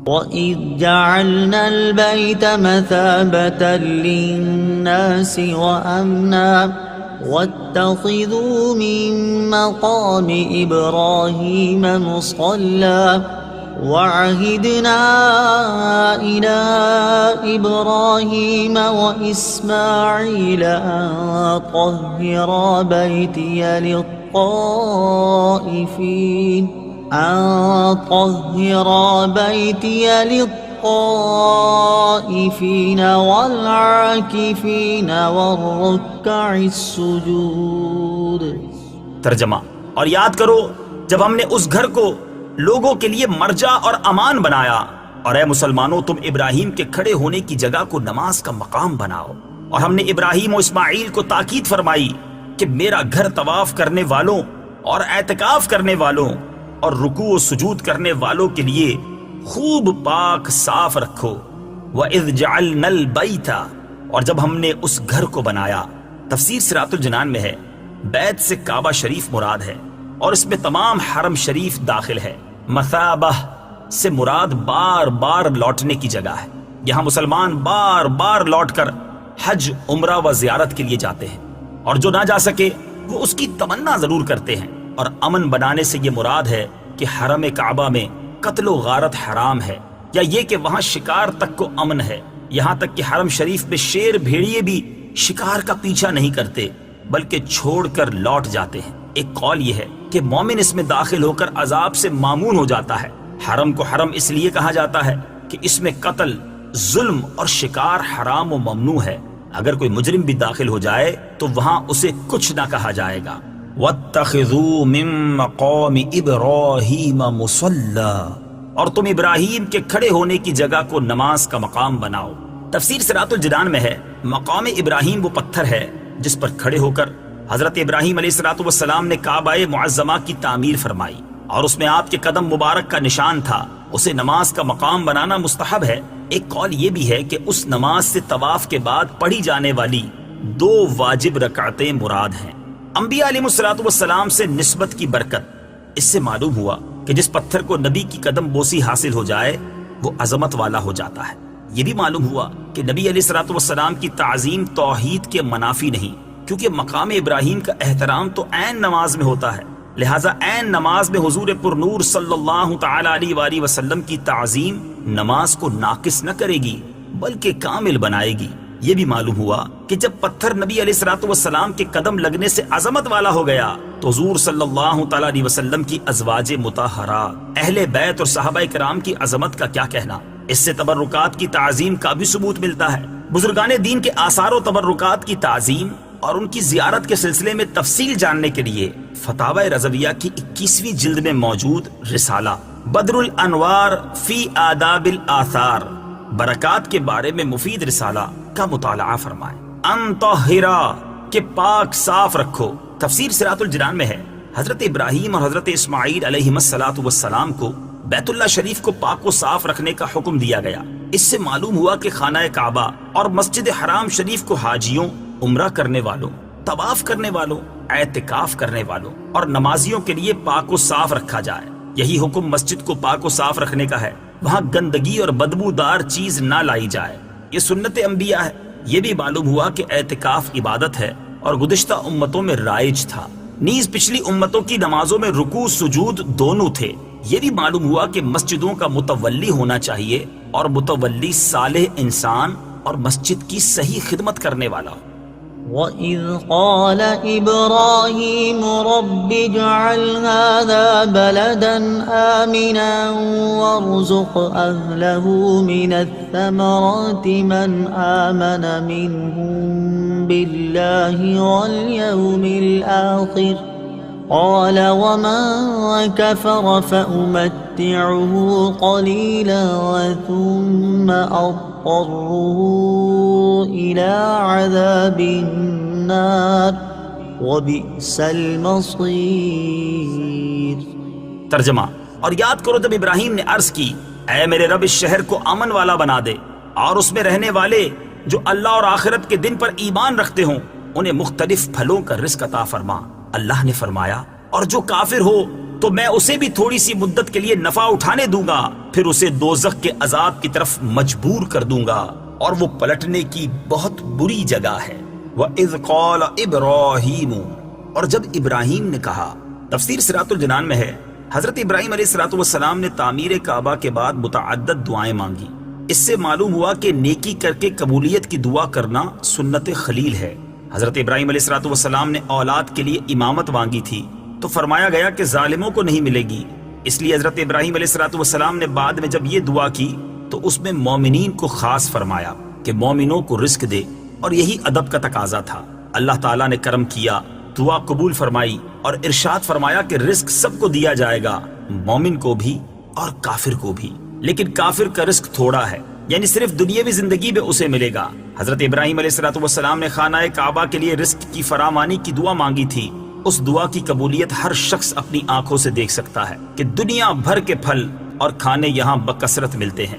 وَإِذْ جَعَلْنَا الْبَيْتَ مَثَابَةً لِلنَّاسِ وَأَمْنًا وَاتَّخِذُوا مِن مَّقَامِ إِبْرَاهِيمَ مُصَلًّى وَعَهِدْنَا إِلَىٰ إِبْرَاهِيمَ وَإِسْمَاعِيلَ أَن طَهِّرَا بَيْتِيَ لِلطَّائِفِينَ وَالْعَاكِفِينَ وَالرُّكَّعِ السُّجُودِ۔ ترجمہ: اور یاد کرو جب ہم نے اس گھر کو لوگوں کے لیے مرجع اور امان بنایا، اور اے مسلمانوں تم ابراہیم کے کھڑے ہونے کی جگہ کو نماز کا مقام بناؤ، اور ہم نے ابراہیم و اسماعیل کو تاکید فرمائی کہ میرا گھر طواف کرنے والوں اور اعتکاف کرنے والوں اور رکوع و سجود کرنے والوں کے لیے خوب پاک صاف رکھو۔ وَإِذْ جَعَلْنَا الْبَيْتَ، اور جب ہم نے اس گھر کو بنایا۔ تفسیر صراط الجنان میں ہے بیت سے کعبہ شریف مراد ہے، اور اس میں تمام حرم شریف داخل ہے۔ مثابہ سے مراد بار بار لوٹنے کی جگہ ہے۔ یہاں مسلمان بار بار لوٹ کر حج، عمرہ و زیارت کے لیے جاتے ہیں، اور جو نہ جا سکے وہ اس کی تمنا ضرور کرتے ہیں۔ اور امن بنانے سے یہ مراد ہے کہ حرم کعبہ میں قتل و غارت حرام ہے، یا یہ کہ وہاں شکار تک کو امن ہے، یہاں تک کہ حرم شریف میں شیر بھیڑیے بھی شکار کا پیچھا نہیں کرتے بلکہ چھوڑ کر لوٹ جاتے ہیں۔ ایک قول یہ ہے کہ مومن اس میں داخل ہو کر عذاب سے مامون ہو جاتا ہے۔ حرم کو حرم اس لیے کہا جاتا ہے کہ اس میں قتل، ظلم اور شکار حرام و ممنوع ہے۔ اگر کوئی مجرم بھی داخل ہو جائے تو وہاں اسے کچھ نہ کہا جائے گا۔ وَاتَّخِذُوا مِن مَّقَامِ إِبْرَاهِيمَ مُصَلًّى، اور تم ابراہیم کے کھڑے ہونے کی جگہ کو نماز کا مقام بناؤ۔ تفسیر صراط الجنان میں ہے مقام ابراہیم وہ پتھر ہے جس پر کھڑے ہو کر حضرت ابراہیم علیہ السلام نے کعبہ معظمہ کی تعمیر فرمائی، اور اس میں آپ کے قدم مبارک کا نشان تھا۔ اسے نماز کا مقام بنانا مستحب ہے۔ ایک قول یہ بھی ہے کہ اس نماز سے طواف کے بعد پڑھی جانے والی 2 واجب رکعتیں مراد ہیں۔ انبیاء علیہ السلام سے نسبت کی برکت۔ اس سے معلوم ہوا کہ جس پتھر کو نبی کی قدم بوسی حاصل ہو جائے وہ عظمت والا ہو جاتا ہے۔ یہ بھی معلوم ہوا کہ نبی علیہ السلام کی تعظیم توحید کے منافی نہیں، کیونکہ مقام ابراہیم کا احترام تو عین نماز میں ہوتا ہے، لہٰذا عین نماز میں حضور پر نور صلی اللہ تعالی علیہ وآلہ وسلم کی تعظیم نماز کو ناقص نہ کرے گی بلکہ کامل بنائے گی۔ یہ بھی معلوم ہوا کہ جب پتھر نبی علیہ السلام کے قدم لگنے سے عظمت والا ہو گیا تو حضور صلی اللہ تعالی علیہ وسلم کی ازواج مطہرات، اہل بیت اور صحابہ کرام کی عظمت کا کیا کہنا۔ اس سے تبرکات کی تعظیم کا بھی ثبوت ملتا ہے۔ بزرگان دین کے آثار و تبرکات کی تعظیم اور ان کی زیارت کے سلسلے میں تفصیل جاننے کے لیے فتاوی رضویہ کی 21ویں جلد میں موجود رسالہ بدر الانوار فی آداب الآثار، برکات کے بارے میں مفید رسالہ کا مطالعہ فرمائیں۔ انطہرا کہ پاک صاف رکھو۔ تفسیر صراط الجنان میں ہے حضرت ابراہیم اور حضرت اسماعیل علیہ السلام کو بیت اللہ شریف کو پاک و صاف رکھنے کا حکم دیا گیا۔ اس سے معلوم ہوا کہ خانہ کعبہ اور مسجد حرام شریف کو حاجیوں، عمرہ کرنے والوں، طواف کرنے والوں، اعتکاف کرنے والوں اور نمازیوں کے لیے پاک و صاف رکھا جائے۔ یہی حکم مسجد کو پاک و صاف رکھنے کا ہے، وہاں گندگی اور بدبودار چیز نہ لائی جائے۔ یہ سنت انبیاء ہے۔ یہ بھی معلوم ہوا کہ اعتکاف عبادت ہے اور گزشتہ امتوں میں رائج تھا، نیز پچھلی امتوں کی نمازوں میں رکوع سجود دونوں تھے۔ یہ بھی معلوم ہوا کہ مسجدوں کا متولی ہونا چاہیے اور متولی صالح انسان اور مسجد کی صحیح خدمت کرنے والا ہو۔ وَإِذْ قَالَ إِبْرَاهِيمُ رَبِّ اجْعَلْ هَذَا بَلَدًا آمِنًا وَارْزُقْ أَهْلَهُ مِنَ الثَّمَرَاتِ مَنْ آمَنَ مِنْهُمْ بِاللَّهِ وَالْيَوْمِ الْآخِرِ قَالَ وَمَنْ كَفَرَ فَأُمَتِّعُهُ قَلِيلًا ثُمَّ أَضْطَرُّهُ إِلَى عَذَابِ النَّارِ وَبِئْسَ الْمَصِيرُ۔ ترجمہ: اور یاد کرو جب ابراہیم نے عرض کی اے میرے رب اس شہر کو امن والا بنا دے اور اس میں رہنے والے جو اللہ اور آخرت کے دن پر ایمان رکھتے ہوں انہیں مختلف پھلوں کا رزق عطا فرما۔ اللہ نے فرمایا اور جو کافر ہو تو میں اسے بھی تھوڑی سی مدت کے لیے نفع اٹھانے دوں گا، پھر اسے دوزخ کے عذاب کی طرف مجبور کر دوں گا، اور وہ پلٹنے کی بہت بری جگہ ہے۔ وَإِذْ قَالَ إِبْرَاهِيمُ، اور جب ابراہیم نے کہا، تفسیر صراط الجنان میں ہے حضرت ابراہیم علیہ السلام نے تعمیر کعبہ کے بعد متعدد دعائیں مانگی۔ اس سے معلوم ہوا کہ نیکی کر کے قبولیت کی دعا کرنا سنت خلیل ہے۔ حضرت ابراہیم علیہ السلام نے اولاد کے لیے امامت مانگی تھی تو فرمایا گیا کہ ظالموں کو نہیں ملے گی، اس لیے حضرت ابراہیم علیہ السلام نے بعد میں جب یہ دعا کی تو اس میں مومنین کو خاص فرمایا کہ مومنوں کو رزق دے، اور یہی ادب کا تقاضا تھا۔ اللہ تعالیٰ نے کرم کیا، دعا قبول فرمائی اور ارشاد فرمایا کہ رزق سب کو دیا جائے گا، مومن کو بھی اور کافر کو بھی، لیکن کافر کا رزق تھوڑا ہے، یعنی صرف دنیاوی زندگی میں اسے ملے گا۔ حضرت ابراہیم علیہ السلام نے خانہ کعبہ کے لیے رزق کی فراوانی کی دعا مانگی تھی۔ اس دعا کی قبولیت ہر شخص اپنی آنکھوں سے دیکھ سکتا ہے کہ دنیا بھر کے پھل اور کھانے یہاں بکثرت ملتے ہیں۔